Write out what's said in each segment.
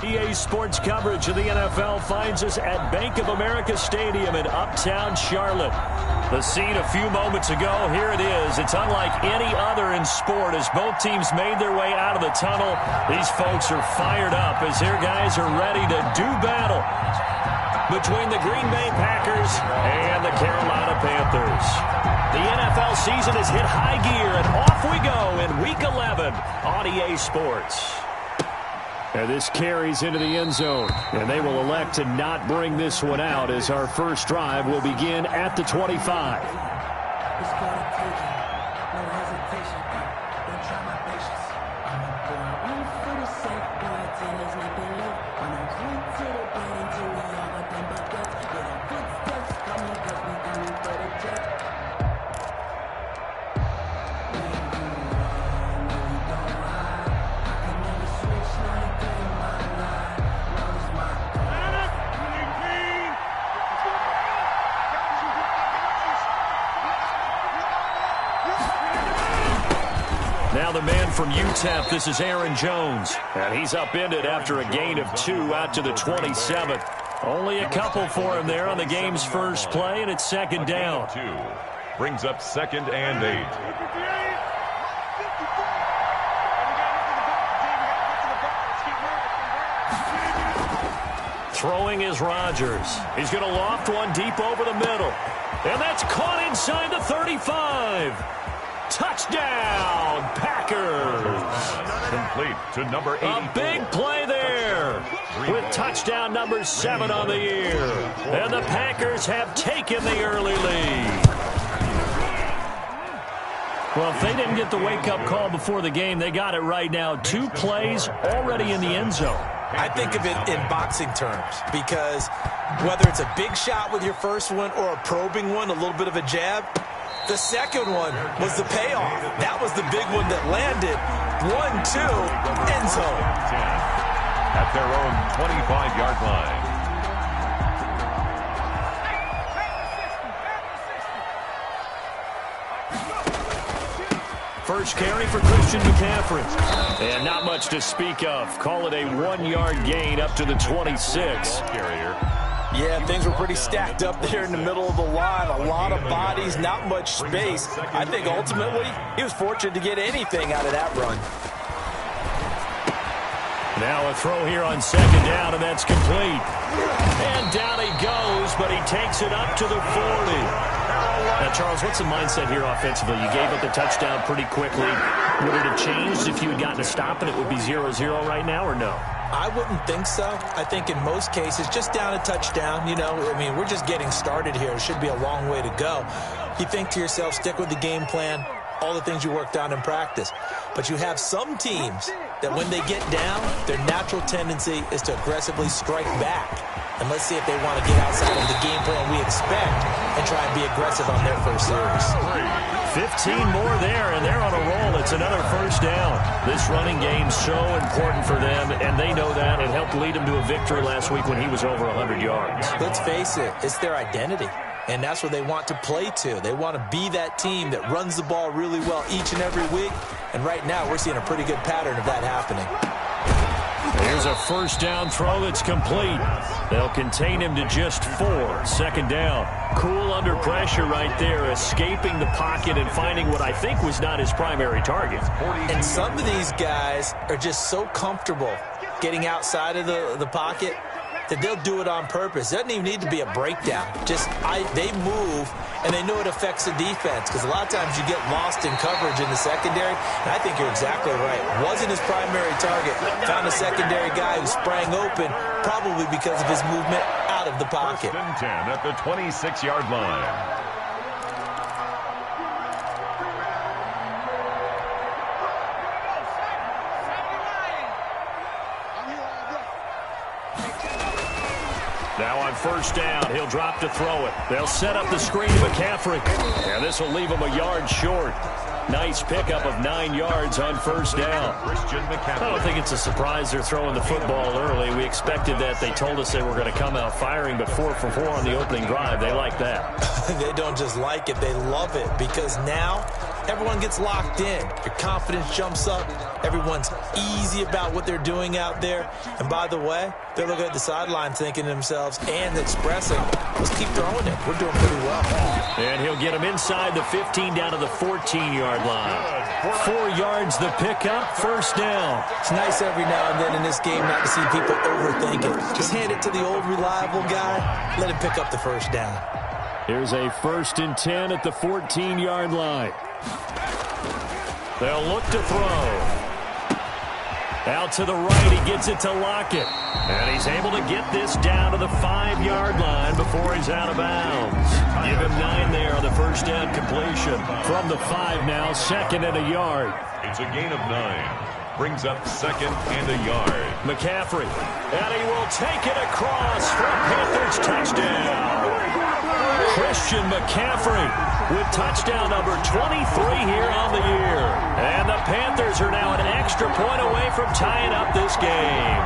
EA Sports coverage of the NFL finds us at Bank of America Stadium in Uptown Charlotte. The scene a few moments ago, here it is. It's unlike any other in sport as both teams made their way out of the tunnel. These folks are fired up as their guys are ready to do battle between the Green Bay Packers and the Carolina Panthers. The NFL season has hit high gear, and off we go in Week 11 on EA Sports. And this carries into the end zone, and they will elect to not bring this one out as our first drive will begin at the 25. Now the man from UTEP, this is Aaron Jones. And he's upended after a gain of 2 out to the 27. Only a couple for him there on the game's first play, and it's second down. 2 brings up 2nd and 8. Throwing is Rodgers. He's going to loft one deep over the middle. And that's caught inside the 35. Touchdown, Packers. Complete to number 84. A big play there with touchdown number 7 on the year. And the Packers have taken the early lead. Well, if they didn't get the wake-up call before the game, they got it right now. 2 plays already in the end zone. I think of it in boxing terms because whether it's a big shot with your first one or a probing one, a little bit of a jab, the second one was the payoff. That was the big one that landed. 1-2, end zone. At their own 25-yard line. First carry for Christian McCaffrey. And not much to speak of. Call it a 1-yard gain up to the 26. Carrier. Yeah, things were pretty stacked up there in the middle of the line. A lot of bodies, not much space. I think ultimately he was fortunate to get anything out of that run. Now a throw here on second down, and that's complete. And down he goes, but he takes it up to the 40. Now, Charles, what's the mindset here offensively? You gave up the touchdown pretty quickly. Would it have changed if you had gotten a stop and it would be 0-0 right now, or no? I wouldn't think so. I think in most cases, just down a touchdown, you know, I mean, we're just getting started here. It should be a long way to go. You think to yourself, stick with the game plan, all the things you worked on in practice. But you have some teams that when they get down, their natural tendency is to aggressively strike back. And let's see if they want to get outside of the game plan we expect and try and be aggressive on their first series. 15 more there, and they're on a roll. It's another first down. This running game's so important for them, and they know that. It helped lead them to a victory last week when he was over 100 yards. Let's face it, it's their identity, and that's what they want to play to. They want to be that team that runs the ball really well each and every week, and right now we're seeing a pretty good pattern of that happening. Here's a first down throw that's complete. They'll contain him to just 4. Second down. Cool under pressure right there, escaping the pocket and finding what I think was not his primary target. And some of these guys are just so comfortable getting outside of the pocket that they'll do it on purpose. It doesn't even need to be a breakdown. Just they move, and they know it affects the defense because a lot of times you get lost in coverage in the secondary, and I think you're exactly right. Wasn't his primary target. Found a secondary guy who sprang open, probably because of his movement out of the pocket. 1st and 10 at the 26-yard line. Now on first down, he'll drop to throw it. They'll set up the screen to McCaffrey. And this will leave him a yard short. Nice pickup of 9 yards on first down. I don't think it's a surprise they're throwing the football early. We expected that. They told us they were going to come out firing, but 4 for 4 on the opening drive. They like that. They don't just like it. They love it because now everyone gets locked in. Your confidence jumps up. Everyone's easy about what they're doing out there. And by the way, they're looking at the sideline thinking to themselves and expressing, let's keep throwing it. We're doing pretty well. And he'll get him inside the 15 down to the 14-yard line. 4 yards the pickup, first down. It's nice every now and then in this game not to see people overthink it. Just hand it to the old reliable guy. Let him pick up the first down. Here's a 1st and 10 at the 14-yard line. They'll look to throw. Out to the right, he gets it to Lockett. And he's able to get this down to the 5-yard line before he's out of bounds. Give him 9 there on the first down completion. From the 5 now, 2nd and a yard. It's a gain of 9. Brings up 2nd and a yard. McCaffrey. And he will take it across for a Panthers touchdown. Christian McCaffrey with touchdown number 23 here on the year. And the Panthers are now an extra point away from tying up this game.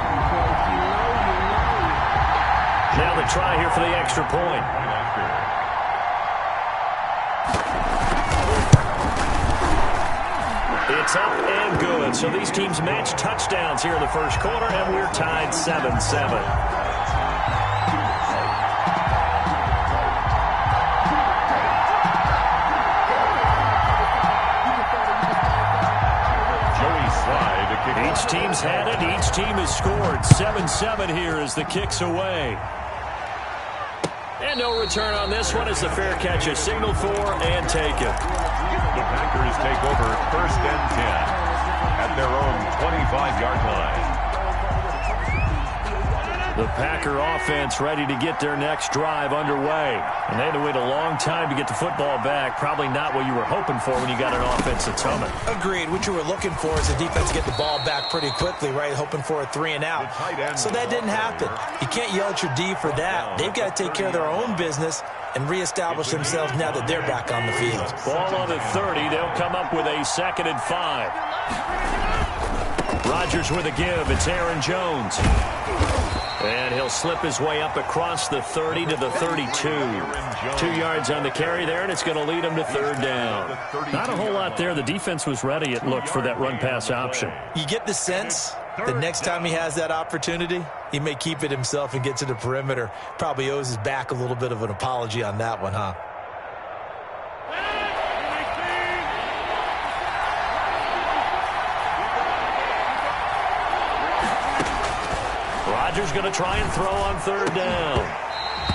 Now the try here for the extra point. It's up and good. So these teams match touchdowns here in the first quarter, and we're tied 7-7. Each team's had it. Each team has scored. 7-7 here as the kick's away. And no return on this one as the fair catch is signaled for and taken. The Packers take over 1st and 10 at their own 25-yard line. The Packer offense ready to get their next drive underway. And they had to wait a long time to get the football back. Probably not what you were hoping for when you got an offense that's humming. Agreed. What you were looking for is the defense to get the ball back pretty quickly, right? Hoping for a 3 and out. So that didn't happen. You can't yell at your D for that. They've got to take care of their own business and reestablish themselves now that they're back on the field. Ball on the 30. They'll come up with a 2nd and 5. Rodgers with a give. It's Aaron Jones. And he'll slip his way up across the 30 to the 32. 2 yards on the carry there, and it's going to lead him to 3rd down. Not a whole lot there. The defense was ready, it looked, for that run-pass option. You get the sense the next time he has that opportunity, he may keep it himself and get to the perimeter. Probably owes his back a little bit of an apology on that one, huh? Rodgers going to try and throw on 3rd down.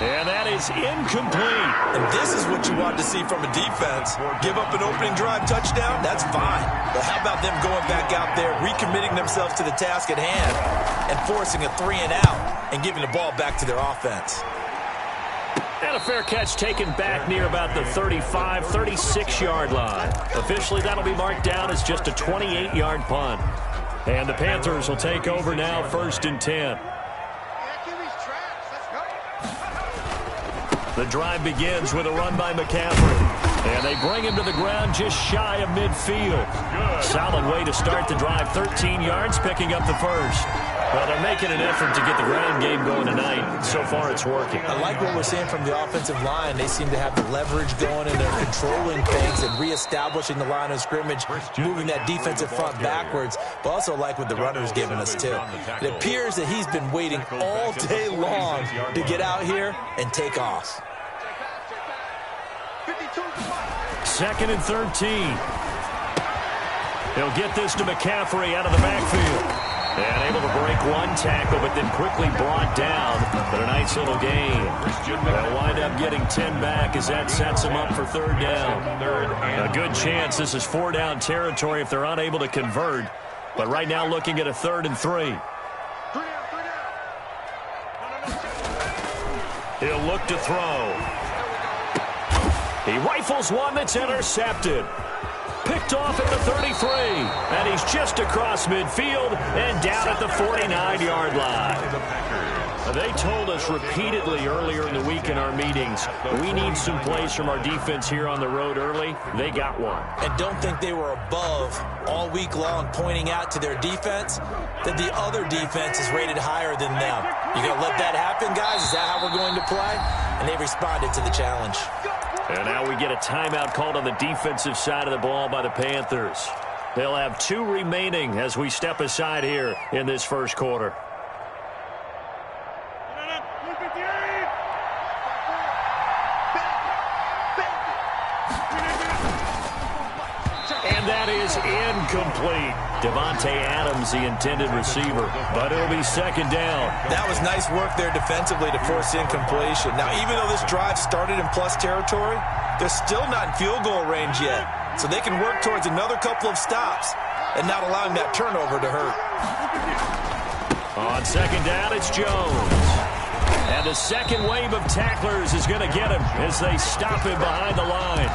And that is incomplete. And this is what you want to see from a defense. Give up an opening drive touchdown, that's fine. But how about them going back out there, recommitting themselves to the task at hand, and forcing a 3 and out, and giving the ball back to their offense. And a fair catch taken back near about the 35, 36-yard line. Officially, that'll be marked down as just a 28-yard punt. And the Panthers will take over now, 1st and 10. The drive begins with a run by McCaffrey. And they bring him to the ground just shy of midfield. Solid way to start the drive. 13 yards, picking up the first. Well, they're making an effort to get the ground game going tonight. So far, it's working. I like what we're seeing from the offensive line. They seem to have the leverage going, and they're controlling things and reestablishing the line of scrimmage, moving that defensive front backwards. But also like what the runner's giving us, too. It appears that he's been waiting all day long to get out here and take off. 2nd and 13. He'll get this to McCaffrey out of the backfield. And able to break one tackle, but then quickly brought down. But a nice little gain. They'll wind up getting 10 back as that sets them up for 3rd down. A good chance this is 4-down territory if they're unable to convert. But right now looking at a 3rd and 3. He'll look to throw. He rifles one that's intercepted. Picked off at the 33, and he's just across midfield and down at the 49-yard line. They told us repeatedly earlier in the week in our meetings, we need some plays from our defense here on the road early. They got one. And don't think they were above all week long, pointing out to their defense that the other defense is rated higher than them. You going to let that happen, guys? Is that how we're going to play? And they responded to the challenge. And now we get a timeout called on the defensive side of the ball by the Panthers. They'll have 2 remaining as we step aside here in this first quarter. And that is incomplete. Devontae Adams, the intended receiver, but it'll be second down. That was nice work there defensively to force incompletion. Now, even though this drive started in plus territory, they're still not in field goal range yet. So they can work towards another couple of stops and not allowing that turnover to hurt. On second down, it's Jones. And the second wave of tacklers is going to get him as they stop him behind the line.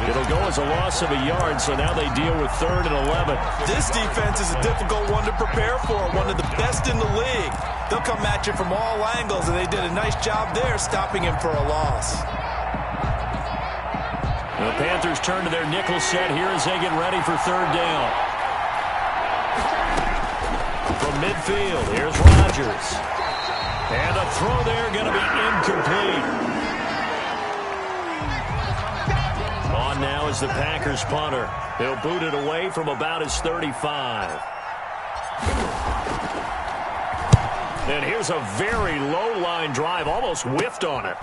It'll go as a loss of a yard, so now they deal with 3rd and 11. This defense is a difficult one to prepare for, one of the best in the league. They'll come at you from all angles, and they did a nice job there stopping him for a loss. The Panthers turn to their nickel set here as they get ready for 3rd down. From midfield, here's Rodgers. And a throw there going to be incomplete. On now is the Packers punter. He'll boot it away from about his 35. And here's a very low-line drive, almost whiffed on it.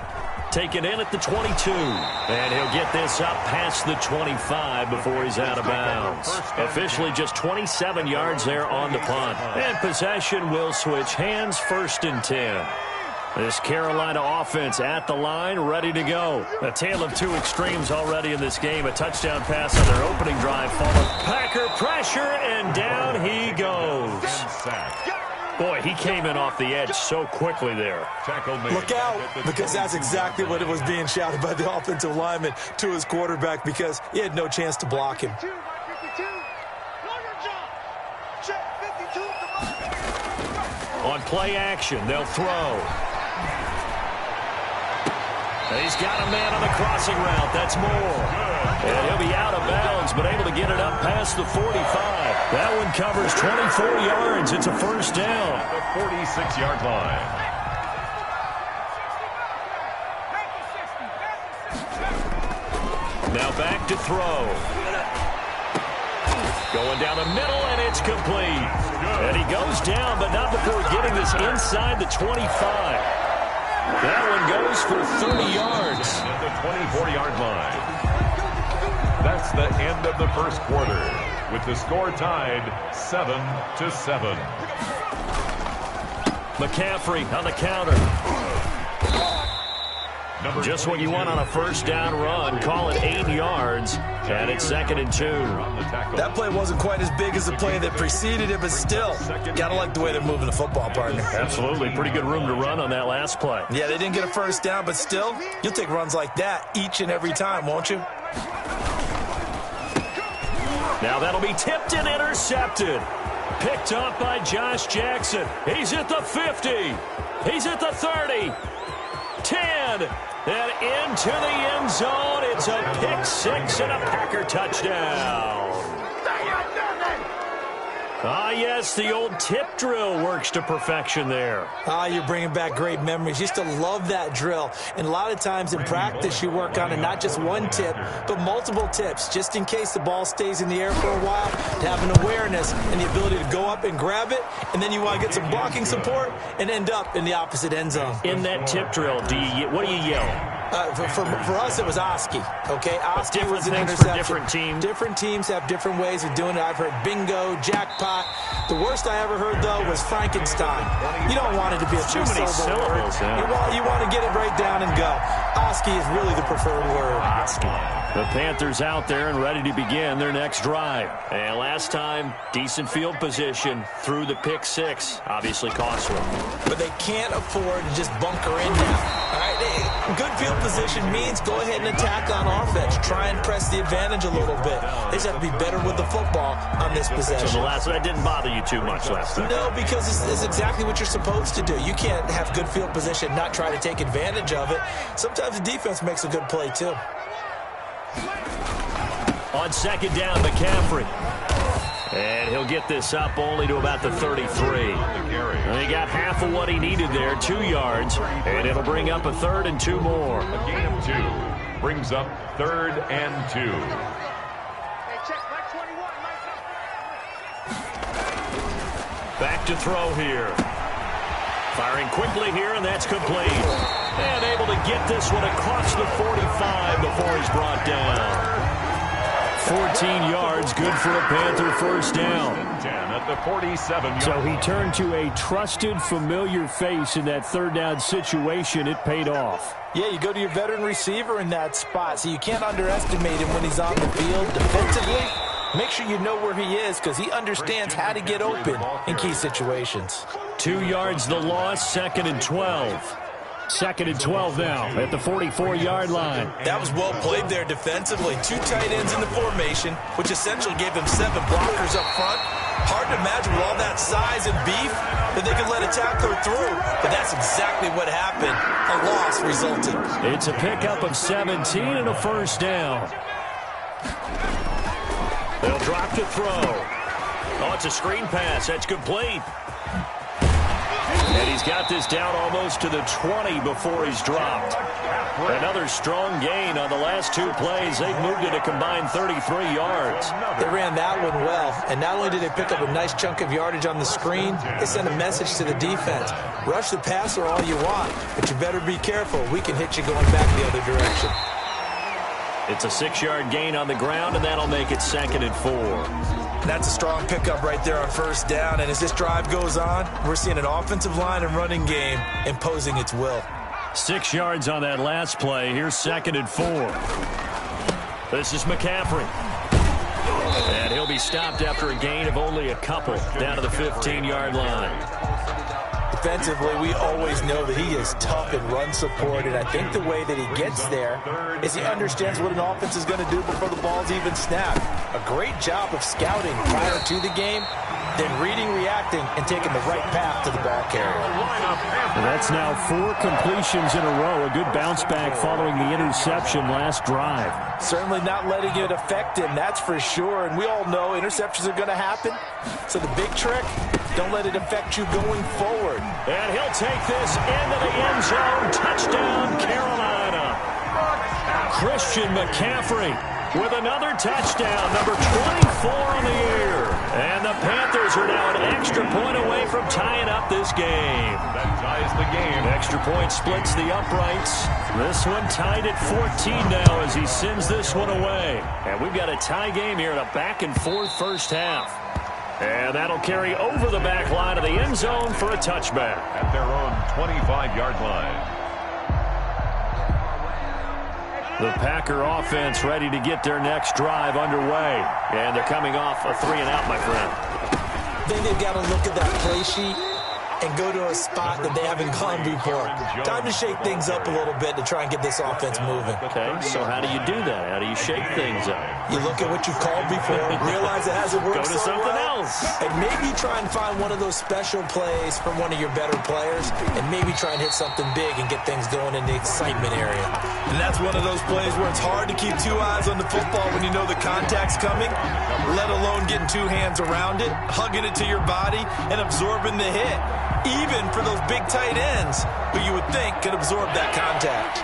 Taken in at the 22. And he'll get this up past the 25 before he's out of bounds. Officially just 27 yards there on the punt. And possession will switch hands, 1st and 10. This Carolina offense at the line, ready to go. A tale of 2 extremes already in this game. A touchdown pass on their opening drive, followed Packer pressure, and down he goes. Boy, he came in off the edge so quickly there. Look out, because that's exactly what it was being shouted by the offensive lineman to his quarterback, because he had no chance to block him. On play action, they'll throw. He's got a man on the crossing route. That's Moore. And he'll be out of bounds, but able to get it up past the 45. That one covers 24 yards. It's a 1st down. At the 46-yard line. Now back to throw. Going down the middle, and it's complete. And he goes down, but not before getting this inside the 25. That one goes for 30 yards. At the 24-yard line. That's the end of the first quarter, with the score tied 7-7. McCaffrey on the counter. Just what you want on a 1st down run. Call it 8 yards, and it's 2nd and 2. That play wasn't quite as big as the play that preceded it, but still, gotta like the way they're moving the football, partner. Absolutely. Pretty good room to run on that last play. Yeah, they didn't get a 1st down, but still, you'll take runs like that each and every time, won't you? Now that'll be tipped and intercepted. Picked up by Josh Jackson. He's at the 50. He's at the 30. 10. And into the end zone. It's a pick 6 and a Packer touchdown. Ah, yes, the old tip drill works to perfection there. Ah, you're bringing back great memories. Used to love that drill. And a lot of times in practice, you work on it, not just one tip, but multiple tips, just in case the ball stays in the air for a while, to have an awareness and the ability to go up and grab it, and then you want to get some blocking support and end up in the opposite end zone. In that tip drill, what do you yell? For us, it was Oski. Okay, Oski was an interception. interception. Different teams. Different teams have different ways of doing it. I've heard bingo, jackpot. The worst I ever heard, though, was Frankenstein. You don't want it to be a too many syllables. You want to get it right down and go. Oski is really the preferred word. Oski. The Panthers out there and ready to begin their next drive. And last time, decent field position through the pick 6. Obviously costly. But they can't afford to just bunker in now. All right? Good field position means go ahead and attack on offense. Try and press the advantage a little bit. They just have to be better with the football on this possession. So that didn't bother you too much last time. No, because it's exactly what you're supposed to do. You can't have good field position, not try to take advantage of it. Sometimes the defense makes a good play, too. On second down, McCaffrey. And he'll get this up only to about the 33. He got half of what he needed there, 2 yards, and it'll bring up a 3rd and 2 more. A gain of 2 brings up 3rd and 2. Back to throw here. Firing quickly here, and that's complete. And able to get this one across the 45 before he's brought down. 14 yards, good for a Panther first down. 10 at the 47. So he turned to a trusted, familiar face in that 3rd down situation. It paid off. Yeah, you go to your veteran receiver in that spot, so you can't underestimate him when he's on the field defensively. Make sure you know where he is because he understands how to get open in key situations. 2 yards the loss, 2nd and 12. 2nd and 12 now at the 44-yard line. That was well played there defensively. 2 tight ends in the formation, which essentially gave them 7 blockers up front. Hard to imagine with all that size and beef that they could let a tackler through, but that's exactly what happened. A loss resulted. It's a pickup of 17 and a first down. They'll drop to throw. Oh, it's a screen pass. That's complete. And he's got this down almost to the 20 before he's dropped. Another strong gain on the last 2 plays. They've moved it a combined 33 yards. They ran that one well. And not only did they pick up a nice chunk of yardage on the screen, they sent a message to the defense. Rush the passer all you want, but you better be careful. We can hit you going back the other direction. It's a 6-yard gain on the ground, and that'll make it 2nd and 4. That's a strong pickup right there on first down. And as this drive goes on, we're seeing an offensive line and running game imposing its will. 6 yards on that last play. Here's 2nd and 4. This is McCaffrey. And he'll be stopped after a gain of only a couple down to the 15-yard line. Defensively, we always know that he is tough in run support, and I think the way that he gets there is he understands what an offense is going to do before the ball's even snapped. A great job of scouting prior to the game, then reading, reacting, and taking the right path to the ball carrier. That's now 4 completions in a row. A good bounce back following the interception last drive. Certainly not letting it affect him, that's for sure. And we all know interceptions are going to happen. So the big trick, don't let it affect you going forward. And he'll take this into the end zone. Touchdown, Carolina. Christian McCaffrey with another touchdown, number 24 on the year. And the Panthers are now an extra point away from tying up this game. That ties the game. Extra point splits the uprights. This one tied at 14 now as he sends this one away. And we've got a tie game here in a back-and-forth first half. And that'll carry over the back line of the end zone for a touchback. At their own 25-yard line. The Packer offense ready to get their next drive underway. And they're coming off a 3-and-out, my friend. I think they've got to look at that play sheet and go to a spot that they haven't gone before. Time to shake things up a little bit to try and get this offense moving. Okay, so how do you do that? How do you shake things up? You look at what you've called before, realize it hasn't worked Go to something else. And maybe try and find one of those special plays from one of your better players, and maybe try and hit something big and get things going in the excitement area. And that's one of those plays where it's hard to keep 2 eyes on the football when you know the contact's coming, let alone getting 2 hands around it, hugging it to your body, and absorbing the hit. Even for those big tight ends who you would think could absorb that contact.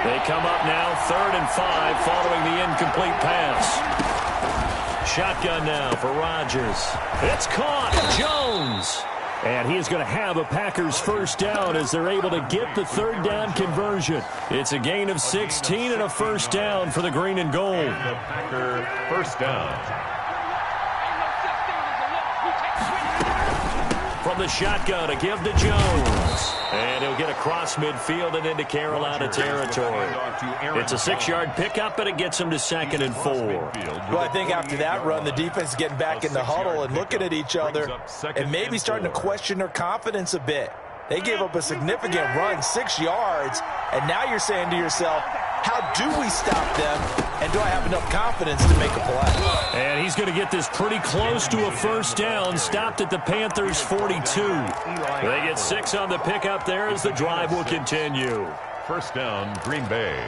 They come up now 3rd and 5 following the incomplete pass. Shotgun now for Rodgers. It's caught. Jones. And he is going to have a Packers first down as they're able to get the 3rd down conversion. It's a gain of 16 and a first down for the green and gold. The Packer first down. From the shotgun, a give to Jones. And he'll get across midfield and into Carolina territory. It's a 6-yard pickup, but it gets him to 2nd and 4. Well, I think after that run, the defense is getting back in the huddle and looking at each other and maybe starting to question their confidence a bit. They gave up a significant run, 6 yards, and now you're saying to yourself, how do we stop them, and do I have enough confidence to make a play? And he's going to get this pretty close to a first down, stopped at the Panthers' 42. They get 6 on the pickup there as the drive will continue. First down, Green Bay.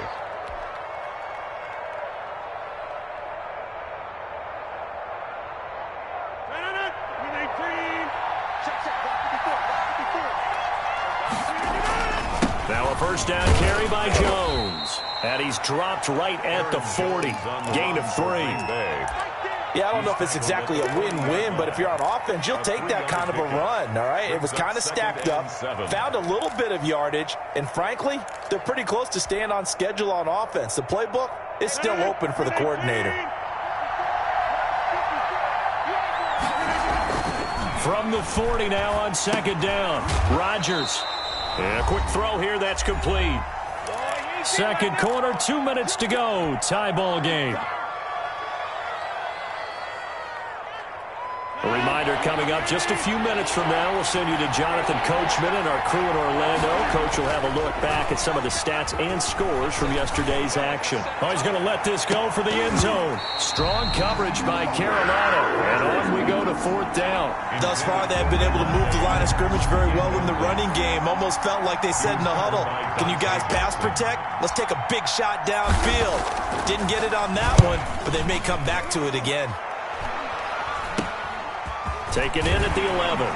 first down carry by Jones. And he's dropped right at the 40. Gain of 3. Yeah, I don't know if it's exactly a win-win, but if you're on offense, you'll take that kind of a run, all right? It was kind of stacked up, found a little bit of yardage, and frankly, they're pretty close to staying on schedule on offense. The playbook is still open for the coordinator. From the 40 now on second down. Rodgers. And a quick throw here, that's complete. Second quarter, 2 minutes to go. Tie ball game. A reminder coming up just a few minutes from now. We'll send you to Jonathan Coachman and our crew in Orlando. Coach will have a look back at some of the stats and scores from yesterday's action. Oh, he's going to let this go for the end zone. Strong coverage by Carolina. And on we go to fourth down. Thus far, they have been able to move the line of scrimmage very well in the running game. Almost felt like they said in the huddle, can you guys pass protect? Let's take a big shot downfield. Didn't get it on that one, but they may come back to it again. Taken in at the 11.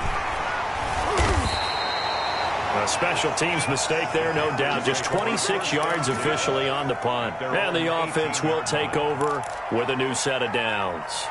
A special teams mistake there, no doubt. Just 26 yards officially on the punt. And the offense will take over with a new set of downs.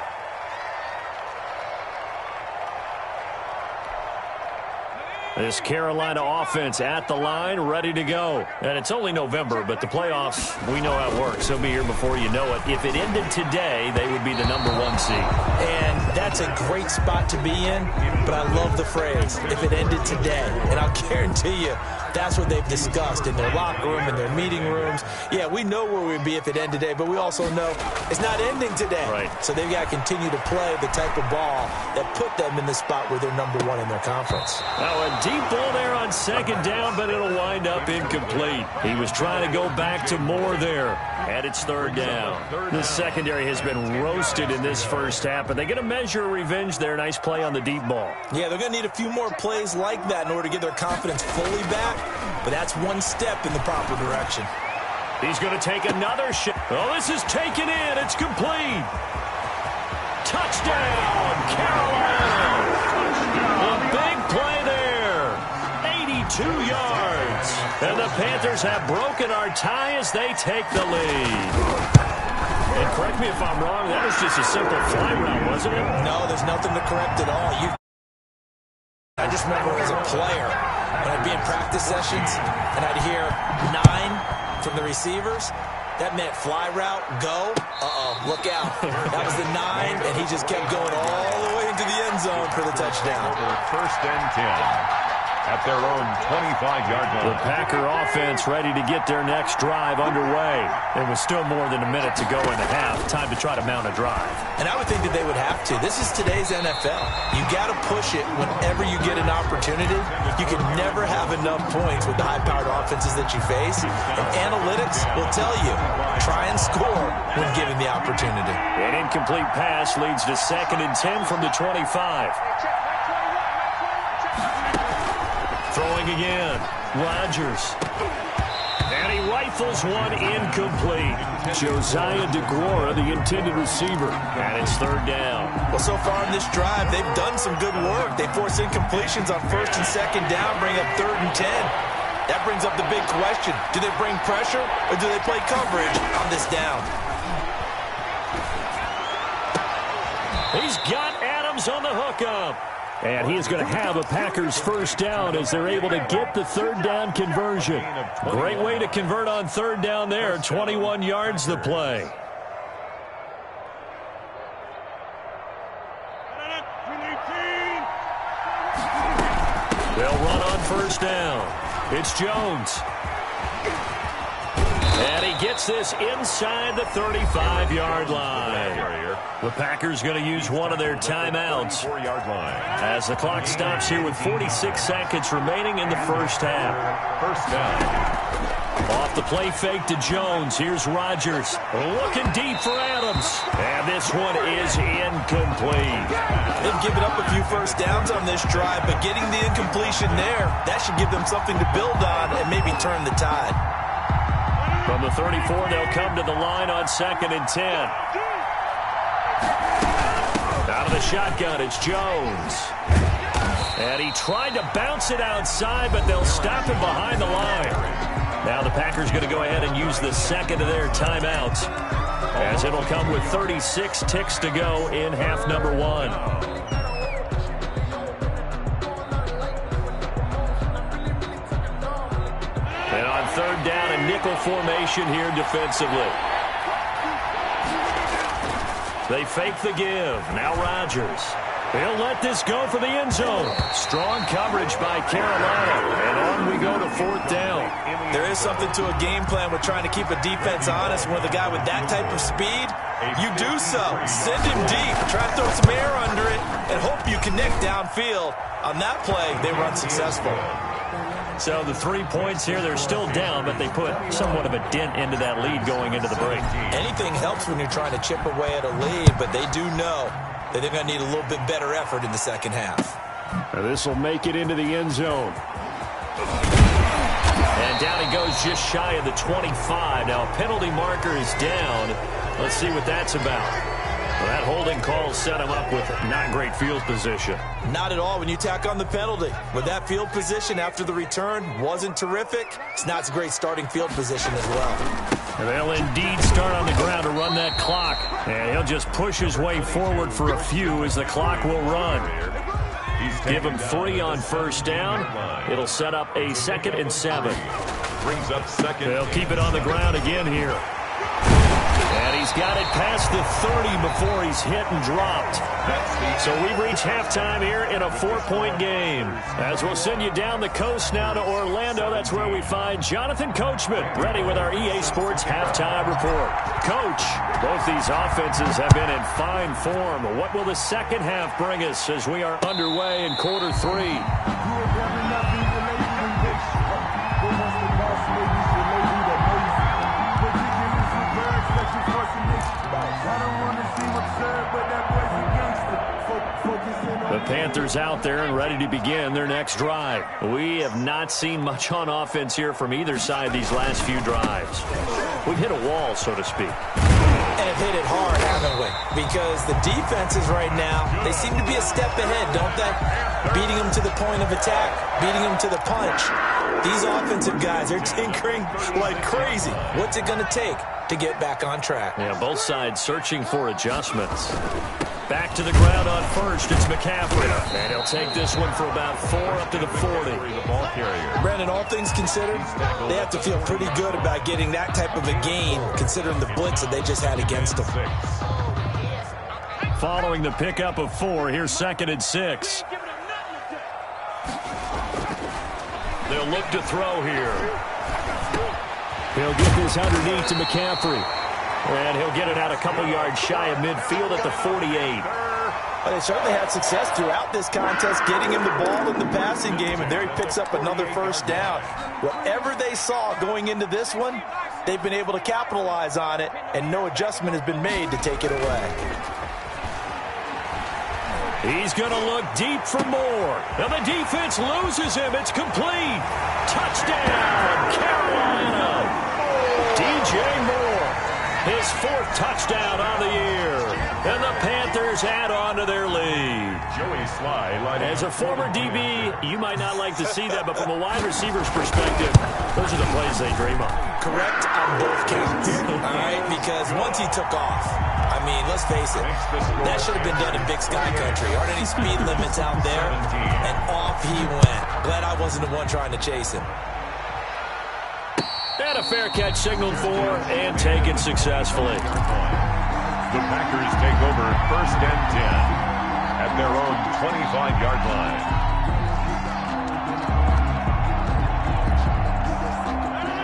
This Carolina offense at the line, ready to go. And it's only November, but the playoffs, we know how it works. They'll be here before you know it. If it ended today, they would be the #1 seed. And that's a great spot to be in, but I love the phrase, if it ended today. And I'll guarantee you, that's what they've discussed in their locker room, in their meeting rooms. Yeah, we know where we'd be if it ended today, but we also know it's not ending today. Right. So they've got to continue to play the type of ball that put them in the spot where they're #1 in their conference. Now a deep ball there on second down, but it'll wind up incomplete. He was trying to go back to Moore there, and it's third down. The secondary has been roasted in this first half, but they're going to measure revenge there. Nice play on the deep ball. Yeah, they're going to need a few more plays like that in order to get their confidence fully back, but that's one step in the proper direction. He's going to take another shot. Oh, this is taken in. It's complete. Touchdown, Carolina. A big play there. 82 yards. And the Panthers have broken our tie as they take the lead. And correct me if I'm wrong, that was just a simple fly route, wasn't it? No, there's nothing to correct at all. I just remember as a player, when I'd be in practice sessions and I'd hear 9 from the receivers, that meant fly route, go. Look out. That was the 9, and he just kept going all the way into the end zone for the touchdown. First and 10 at their own 25-yard line. The Packer offense ready to get their next drive underway. It was still more than a minute to go in the half. Time to try to mount a drive. And I would think that they would have to. This is today's NFL. You got to push it whenever you get an opportunity. You can never have enough points with the high-powered offenses that you face. And analytics will tell you, try and score when given the opportunity. An incomplete pass leads to 2nd and 10 from the 25. Throwing again, Rodgers. And he rifles one incomplete. Josiah DeGuara, the intended receiver. And it's third down. Well, so far in this drive, they've done some good work. They force incompletions on 1st and 2nd down, bring up 3rd and 10. That brings up the big question. Do they bring pressure or do they play coverage on this down? He's got Adams on the hookup. And he is going to have a Packers first down as they're able to get the third down conversion. Great way to convert on third down there. 21 yards the play. They'll run on first down. It's Jones. And he gets this inside the 35-yard line. The Packers going to use one of their timeouts as the clock stops here with 46 seconds remaining in the first half. First down. Off the play fake to Jones. Here's Rodgers looking deep for Adams. And this one is incomplete. They've given up a few first downs on this drive, but getting the incompletion there, that should give them something to build on and maybe turn the tide. From the 34, they'll come to the line on 2nd and 10. Out of the shotgun, it's Jones. And he tried to bounce it outside, but they'll stop him behind the line. Now the Packers going to go ahead and use the second of their timeouts, as it'll come with 36 ticks to go in half number one. And on third down, a nickel formation here defensively. They fake the give. Now Rodgers. He'll let this go for the end zone. Strong coverage by Carolina. And on we go to fourth down. There is something to a game plan with trying to keep a defense honest. With a guy with that type of speed, you do so. Send him deep. Try to throw some air under it and hope you connect downfield. On that play, they were unsuccessful. So the 3 points here, they're still down, but they put somewhat of a dent into that lead going into the break. Anything helps when you're trying to chip away at a lead, but they do know that they're going to need a little bit better effort in the second half. Now this will make it into the end zone. And down he goes just shy of the 25. Now a penalty marker is down. Let's see what that's about. Well, that holding call set him up with not great field position. Not at all when you tack on the penalty. With that field position after the return wasn't terrific, it's not a great starting field position as well. And they'll indeed start on the ground to run that clock. And he'll just push his way forward for a few as the clock will run. Give him 3 on first down. It'll set up a 2nd and 7. Brings up second. They'll keep it on the ground again here. And he's got it past the 30 before he's hit and dropped. So we've reached halftime here in a 4-point game. As we'll send you down the coast now to Orlando, that's where we find Jonathan Coachman, ready with our EA Sports halftime report. Coach, both these offenses have been in fine form. What will the second half bring us as we are underway in quarter 3? The Panthers out there and ready to begin their next drive. We have not seen much on offense here from either side these last few drives. We've hit a wall, so to speak. And have hit it hard, haven't we? Because the defenses right now, they seem to be a step ahead, don't they? Beating them to the point of attack, beating them to the punch. These offensive guys are tinkering like crazy. What's it going to take to get back on track? Yeah, both sides searching for adjustments. Back to the ground on first, it's McCaffrey. And he'll take this one for about 4 up to the 40. The ball carrier. Brandon, all things considered, they have to feel pretty good about getting that type of a gain, considering the blitz that they just had against them. Following the pickup of 4, here's 2nd and 6. They'll look to throw here. He'll get this underneath to McCaffrey. And he'll get it out a couple yards shy of midfield at the 48. Well, they certainly had success throughout this contest, getting him the ball in the passing game, and there he picks up another first down. Whatever they saw going into this one, they've been able to capitalize on it, and no adjustment has been made to take it away. He's going to look deep for more. And the defense loses him. It's complete. Touchdown, Carolina. DJ Moore, his 4th touchdown on the year. And the Panthers add on to their lead. Joey Sly. As a former DB, you might not like to see that, but from a wide receiver's perspective, those are the plays they dream of. Correct on both counts, all right? Because once he took off, I mean, let's face it, that should have been done in Big Sky Country. Aren't any speed limits out there? And off he went. Glad I wasn't the one trying to chase him. And a fair catch signaled for and taken successfully. The Packers take over 1st and 10 at their own 25-yard line.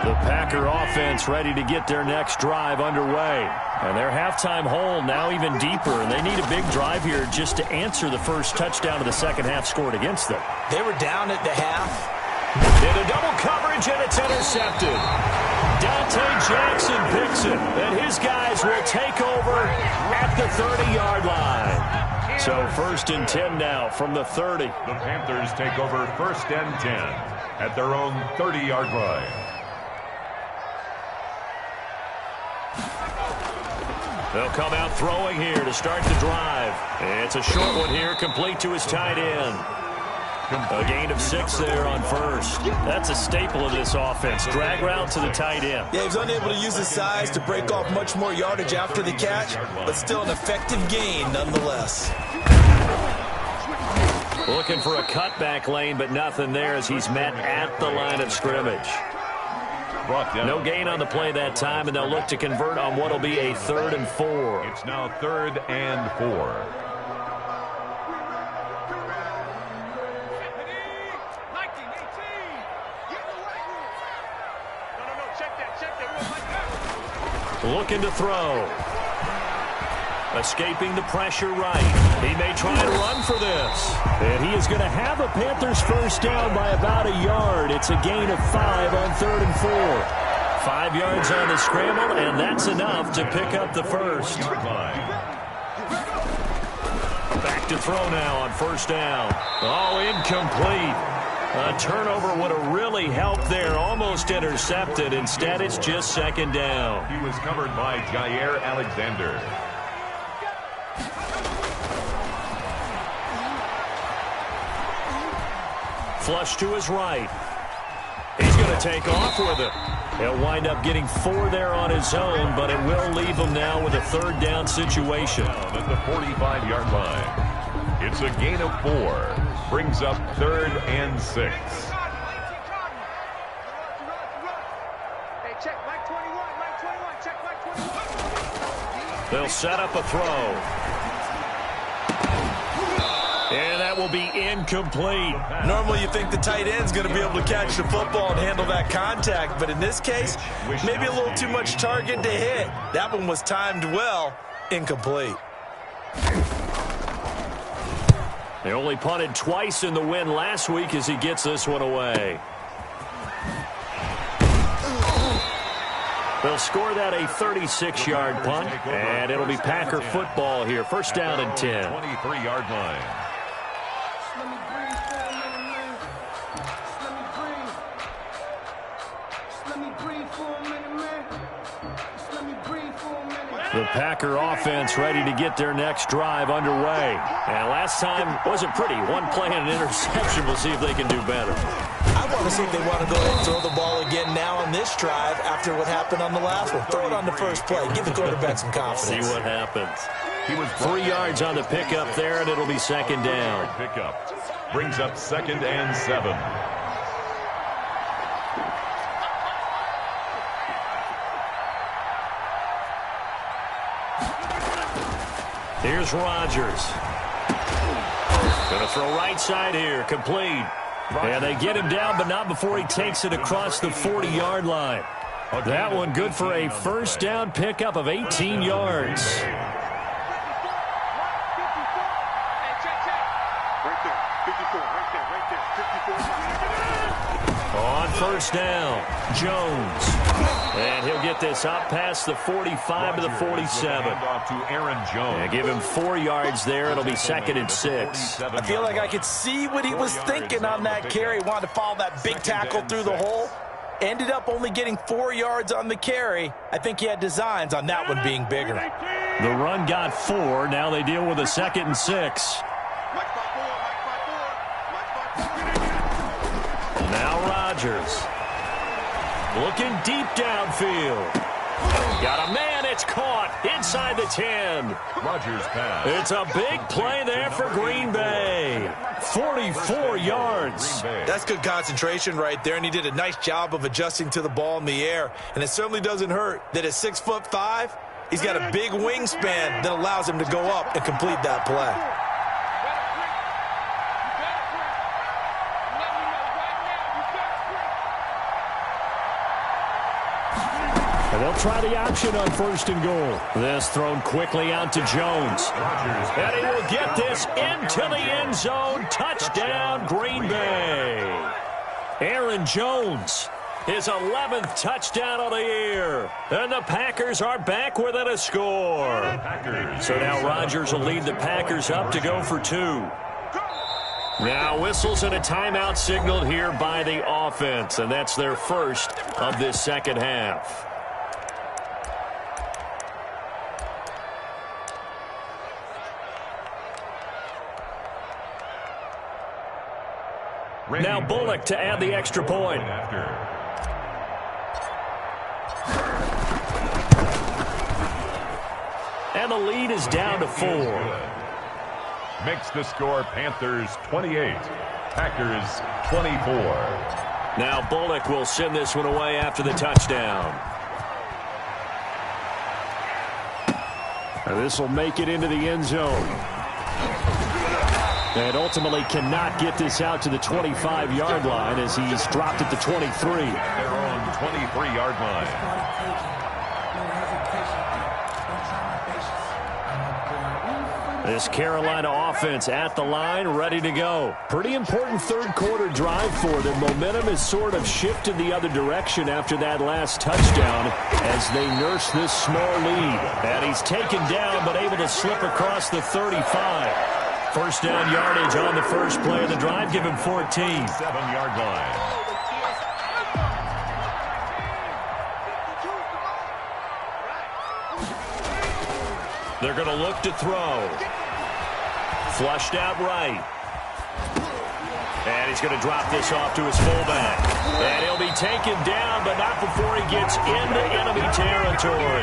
The Packer offense ready to get their next drive underway. And their halftime hole now even deeper, and they need a big drive here just to answer the first touchdown of the second half scored against them. They were down at the half. In a double coverage, and it's intercepted. Dante Jackson picks it, and his guys will take over at the 30-yard line. So 1st and 10 now from the 30. The Panthers take over 1st and 10 at their own 30-yard line. They'll come out throwing here to start the drive. It's a short one here, complete to his tight end. A gain of 6 there on first. That's a staple of this offense. Drag route to the tight end. Yeah, he was unable to use his size to break off much more yardage after the catch, but still an effective gain nonetheless. Looking for a cutback lane, but nothing there as he's met at the line of scrimmage. No gain on the play that time, and they'll look to convert on what will be a 3rd and 4. It's now 3rd and 4. Looking to throw. Escaping the pressure right. He may try and run for this. And he is going to have a Panthers first down by about a yard. It's a gain of 5 on 3rd and 4. 5 yards on the scramble, and that's enough to pick up the first. Back to throw now on first down. Oh, incomplete. A turnover would have really helped there. Almost intercepted. Instead, it's just 2nd down. He was covered by Jair Alexander. Flush to his right. He's going to take off with it. He'll wind up getting 4 there on his own, but it will leave him now with a 3rd down situation. At the 45-yard line. It's a gain of 4. Brings up 3rd and 6. They'll set up a throw. And that will be incomplete. Normally you think the tight end's going to be able to catch the football and handle that contact, but in this case, maybe a little too much target to hit. That one was timed well. Incomplete. They only punted twice in the win last week as he gets this one away. They'll score that a 36-yard punt, and it'll be Packer football here. First down and 10. 23-yard line. The Packer offense ready to get their next drive underway. And last time wasn't pretty. One play and an interception. We'll see if they can do better. I want to see if they want to go ahead and throw the ball again now on this drive after what happened on the last one. Throw it on the first play. Give the quarterback some confidence. See what happens. He was 3 yards on the pickup there, and it'll be 2nd down. Pickup brings up 2nd and 7. Here's Rodgers. Going to throw right side here. Complete. And they get him down, but not before he takes it across the 40-yard line. That one good for a first down pickup of 18 yards. On first down, Jones. And he'll get this up past the 45 to the 47. Off to Aaron Jones. And give him 4 yards there. It'll be 2nd and 6. I feel like I could see what he was thinking on that carry. Wanted to follow that big tackle through the hole. Ended up only getting 4 yards on the carry. I think he had designs on that one being bigger. The run got 4. Now they deal with a 2nd and 6. Now Rodgers. Looking deep downfield. Got a man. It's caught inside the 10. Rodgers pass. It's a big play there for Green Bay. 44 yards. That's good concentration right there, and he did a nice job of adjusting to the ball in the air. And it certainly doesn't hurt that at 6'5", he's got a big wingspan that allows him to go up and complete that play. And they'll try the option on 1st and goal. This thrown quickly out to Jones. And he will get this into the end zone. Touchdown, Green Bay. Aaron Jones, his 11th touchdown of the year. And the Packers are back within a score. So now Rodgers will lead the Packers up to go for 2. Now whistles and a timeout signaled here by the offense. And that's their first of this second half. Now Bullock to add the extra point. And the lead is down to 4. Makes the score Panthers 28, Packers 24. Now Bullock will send this one away after the touchdown. This will make it into the end zone. And ultimately cannot get this out to the 25-yard line as he's dropped at the 23. Their own 23-yard line. This Carolina offense at the line, ready to go. Pretty important third-quarter drive for them. Momentum has sort of shifted the other direction after that last touchdown as they nurse this small lead. And he's taken down but able to slip across the 35. First down yardage on the first play of the drive. Give him 14. 7-yard line. They're going to look to throw. Flushed out right. And he's going to drop this off to his fullback. And he'll be taken down, but not before he gets into enemy territory.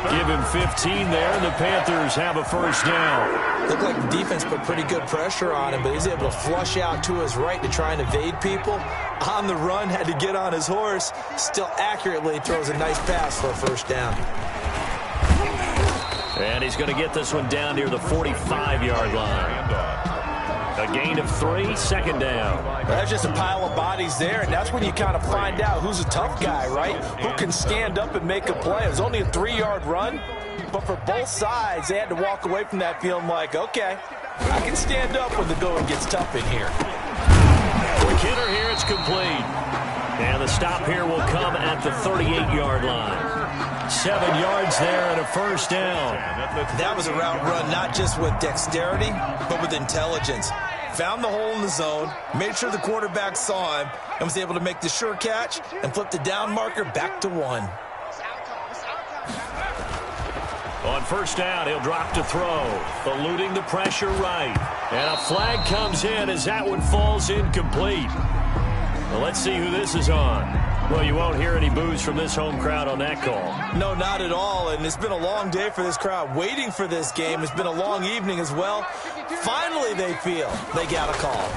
Give him 15 there, and the Panthers have a first down. Looked like the defense put pretty good pressure on him, but he's able to flush out to his right to try and evade people. On the run, had to get on his horse. Still accurately throws a nice pass for a first down. And he's going to get this one down near the 45-yard line. A gain of 3, second down. That's just a pile of bodies there, and that's when you kind of find out who's a tough guy, right? Who can stand up and make a play. It was only a 3-yard run, but for both sides, they had to walk away from that feeling like, okay, I can stand up when the going gets tough in here. Quick hitter here, it's complete. And the stop here will come at the 38-yard line. 7 yards there and a first down. That was a route run not just with dexterity, but with intelligence. Found the hole in the zone, made sure the quarterback saw him, and was able to make the sure catch and flip the down marker back to 1. On first down, he'll drop to throw. Eluding the pressure right. And a flag comes in as that one falls incomplete. Well, let's see who this is on. Well, you won't hear any boos from this home crowd on that call. No, not at all, and it's been a long day for this crowd waiting for this game. It's been a long evening as well. Finally, they feel they got a call.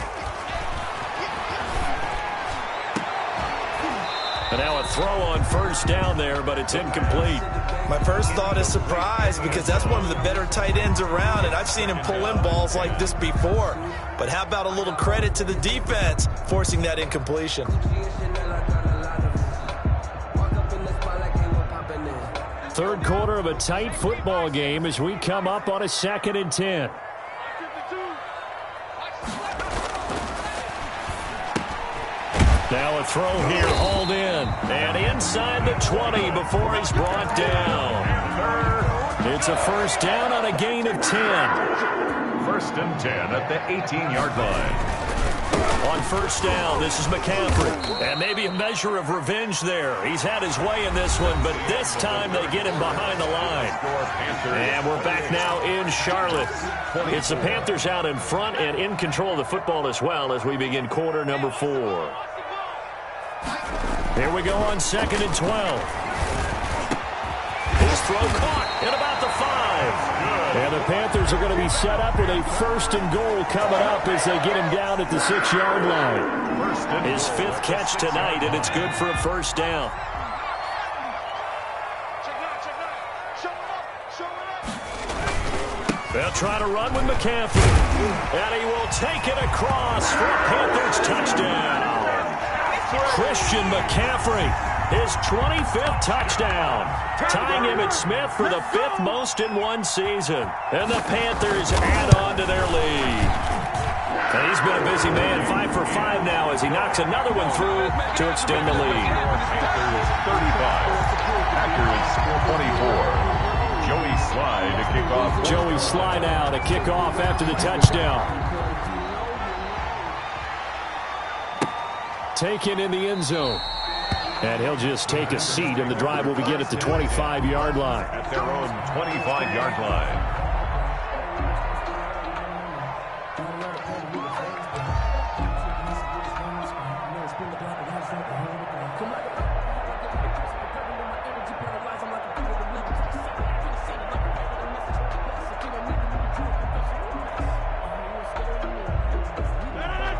And now a throw on first down there, but it's incomplete. My first thought is surprise because that's one of the better tight ends around, and I've seen him pull in balls like this before. But how about a little credit to the defense forcing that incompletion? Third quarter of a tight football game as we come up on a 2nd and 10. Now a throw here, hauled in. And inside the 20 before he's brought down. It's a first down on a gain of 10. 1st and 10 at the 18-yard line. On first down, this is McCaffrey. And maybe a measure of revenge there. He's had his way in this one, but this time they get him behind the line. And we're back now in Charlotte. It's the Panthers out in front and in control of the football as well as we begin quarter number 4. Here we go on 2nd and 12. His throw caught at about the 5. And the Panthers are going to be set up with a 1st and goal coming up as they get him down at the 6-yard line. His 5th catch tonight, and it's good for a first down. They'll try to run with McCaffrey. And he will take it across for a Panthers touchdown. Christian McCaffrey, his 25th touchdown, tying Emmitt Smith for the 5th most in one season. And the Panthers add on to their lead. And he's been a busy man, 5 for 5 now as he knocks another one through to extend the lead. Panthers 35, Packers 24. Joey Slye to kick off. Joey Slye now to kick off after the touchdown. Taken in the end zone. And he'll just take a seat, and the drive will begin at the 25-yard line. At their own 25-yard line.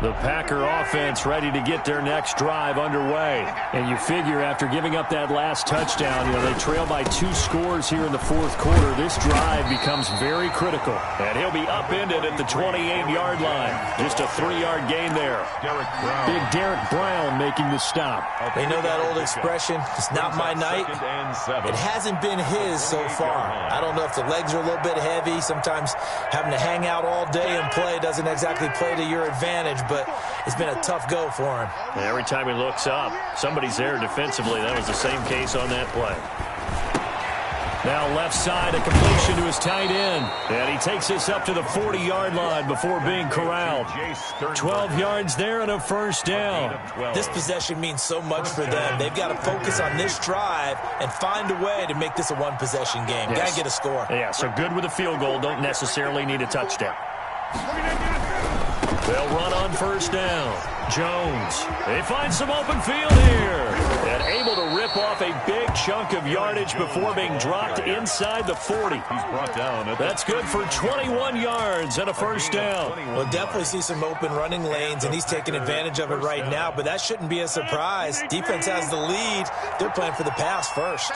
The Packer offense ready to get their next drive underway. And you figure after giving up that last touchdown, they trail by 2 scores here in the fourth quarter. This drive becomes very critical. And he'll be upended at the 28-yard line. Just a 3-yard gain there. Big Derek Brown making the stop. They know that old expression, it's not my night. It hasn't been his so far. I don't know if the legs are a little bit heavy. Sometimes having to hang out all day and play doesn't exactly play to your advantage, but it's been a tough go for him. And every time he looks up, somebody's there defensively. That was the same case on that play. Now left side, a completion to his tight end. And he takes us up to the 40-yard line before being corralled. 12 yards there and a first down. This possession means so much for them. They've got to focus on this drive and find a way to make this a one-possession game. Got to get a score. Yeah, so good with a field goal. Don't necessarily need a touchdown. They'll run on first down. Jones. They find some open field here. And able to rip off a big chunk of yardage before being dropped inside the 40. He's brought down. That's good for 21 yards and a first down. We'll definitely see some open running lanes, and he's taking advantage of it right now, but that shouldn't be a surprise. Defense has the lead. They're playing for the pass first.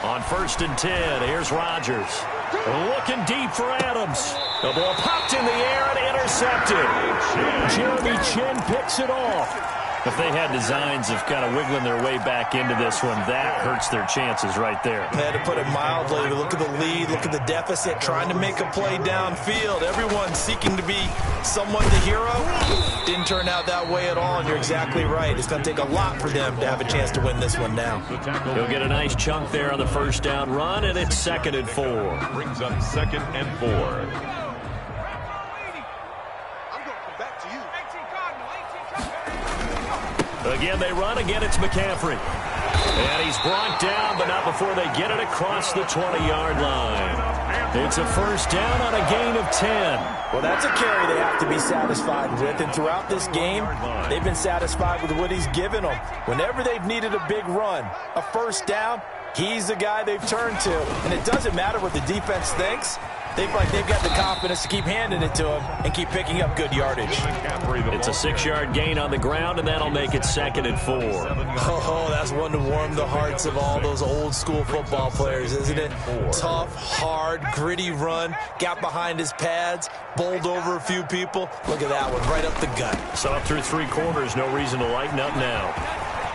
On 1st and 10, here's Rodgers. Looking deep for Adams. The ball popped in the air and intercepted. Jeremy Chin picks it off. If they had designs of kind of wiggling their way back into this one, that hurts their chances right there. They had to put it mildly. Look at the lead. Look at the deficit. Trying to make a play downfield. Everyone seeking to be somewhat the hero. Didn't turn out that way at all, and you're exactly right. It's going to take a lot for them to have a chance to win this one now. He'll get a nice chunk there on the first down run, and it's 2nd and 4. Brings up 2nd and 4. Again, they run. Again, it's McCaffrey. And he's brought down, but not before they get it across the 20-yard line. It's a first down on a gain of 10. Well, that's a carry they have to be satisfied with. And throughout this game, they've been satisfied with what he's given them. Whenever they've needed a big run, a first down, he's the guy they've turned to. And it doesn't matter what the defense thinks. They've got the confidence to keep handing it to him and keep picking up good yardage. It's a 6-yard gain on the ground, and that'll make it 2nd and 4. Oh, that's one to warm the hearts of all those old-school football players, isn't it? Tough, hard, gritty run, got behind his pads, bowled over a few people. Look at that one, right up the gut. So up through 3 quarters, no reason to lighten up now.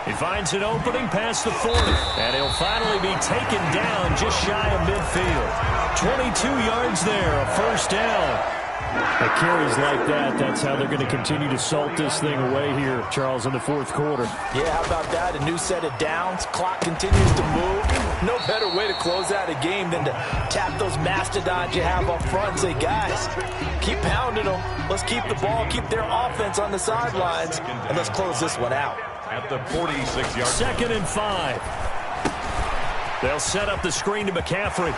He finds an opening past the 40, and he'll finally be taken down just shy of midfield. 22 yards there, a first down. At carries like that, that's how they're going to continue to salt this thing away here, Charles, in the fourth quarter. Yeah, how about that? A new set of downs. Clock continues to move. No better way to close out a game than to tap those mastodons you have up front and say, guys, keep pounding them. Let's keep the ball, keep their offense on the sidelines, and let's close this one out. At the 46-yard. 2nd and 5. They'll set up the screen to McCaffrey.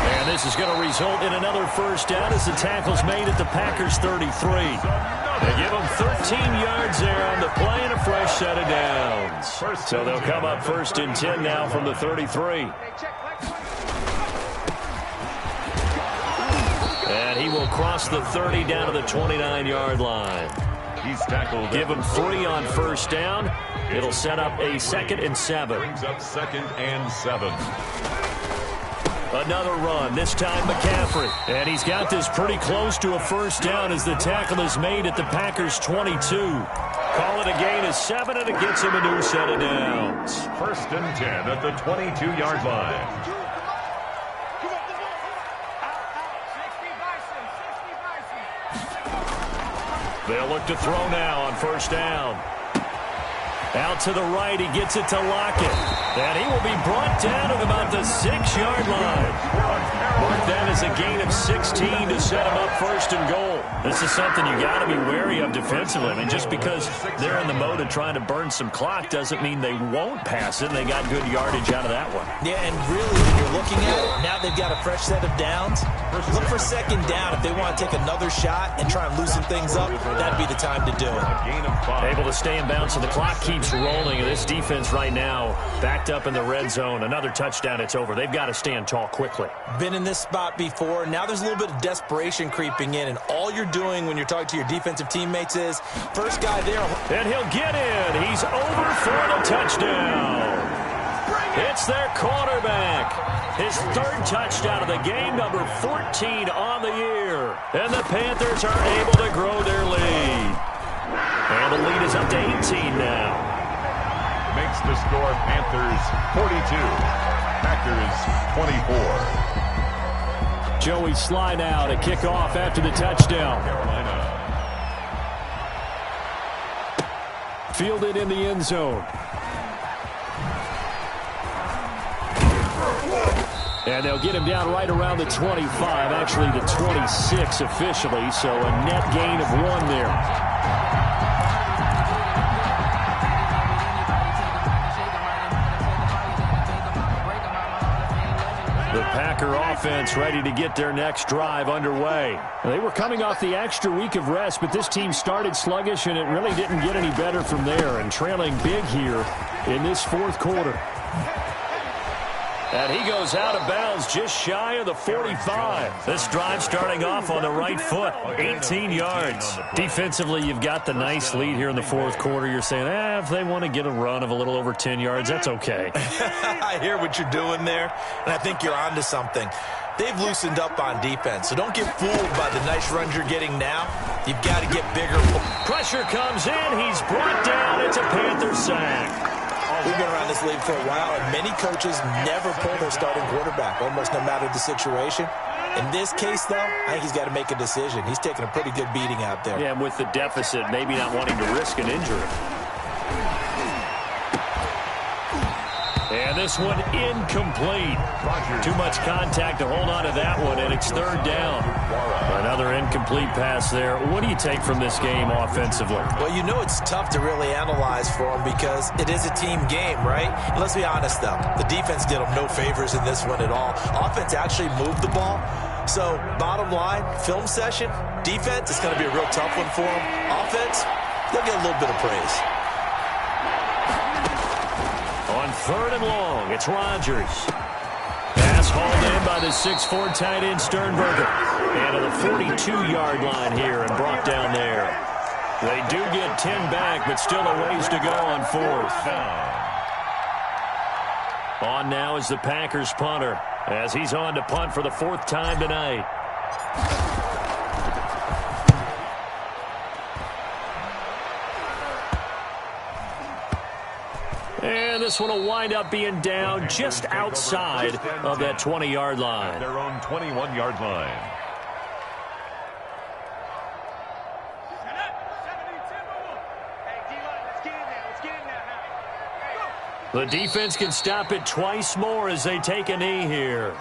And this is going to result in another first down as the tackle's made at the Packers 33. They give them 13 yards there on the play and a fresh set of downs. So they'll come up 1st and 10 now from the 33. And he will cross the 30 down to the 29-yard line. He's tackled. Give him 3 on first down. It'll set up a 2nd and 7. Brings up 2nd and 7. Another run, this time McCaffrey. And he's got this pretty close to a first down as the tackle is made at the Packers' 22. Call it a gain of 7, and it gets him a new set of downs. 1st and 10 at the 22-yard line. They'll look to throw now on first down. Out to the right, he gets it to Lockett. And he will be brought down at about the 6-yard line. Mark that as a gain of 16 to set him up 1st and goal. This is something you got to be wary of defensively. I mean, just because they're in the mode of trying to burn some clock doesn't mean they won't pass it. They got good yardage out of that one. Yeah, and really, when you're looking at it, now they've got a fresh set of downs. Look for 2nd down. If they want to take another shot and try and loosen things up, that'd be the time to do it. Able to stay in bounds, so the clock keeps rolling. And this defense right now back picked up in the red zone. Another touchdown, it's over. They've got to stand tall quickly. Been in this spot before. Now there's a little bit of desperation creeping in, and all you're doing when you're talking to your defensive teammates is, first guy there. And he'll get in. He's over for the touchdown. It's their quarterback. His third touchdown of the game, number 14 on the year. And the Panthers are able to grow their lead. And the lead is up to 18 now. Makes the score Panthers 42, Packers 24. Joey Sly now to kick off after the touchdown. Carolina. Fielded in the end zone. And they'll get him down right around the 25, actually the 26 officially, so a net gain of 1 there. The Packer offense ready to get their next drive underway. They were coming off the extra week of rest, but this team started sluggish, and it really didn't get any better from there, and trailing big here in this fourth quarter. And he goes out of bounds just shy of the 45. This drive starting off on the right foot, 18 yards. Defensively, you've got the nice lead here in the fourth quarter. You're saying, if they want to get a run of a little over 10 yards, that's okay. I hear what you're doing there, and I think you're onto something. They've loosened up on defense, so don't get fooled by the nice runs you're getting now. You've got to get bigger. Pressure comes in. He's brought down. It's a Panther sack. We've been around this league for a while, and many coaches never pull their starting quarterback, almost no matter the situation. In this case, though, I think he's got to make a decision. He's taking a pretty good beating out there. Yeah, and with the deficit, maybe not wanting to risk an injury. And this one incomplete. Too much contact to hold on to that one, and it's third down. Another incomplete pass there. What do you take from this game offensively? Well, you know it's tough to really analyze for them because it is a team game, right? And let's be honest, though. The defense did them no favors in this one at all. Offense actually moved the ball. So, bottom line, film session, defense is going to be a real tough one for them. Offense, they'll get a little bit of praise. On third and long, it's Rodgers. Pass hauled in by the 6'4" tight end Sternberger. And to the 42-yard line here and brought down there. They do get 10 back, but still a ways to go on fourth. On now is the Packers punter as he's on to punt for the fourth time tonight. And this one will wind up being down just outside of that 20-yard line. Their own 21-yard line. The defense can stop it twice more as they take a knee here.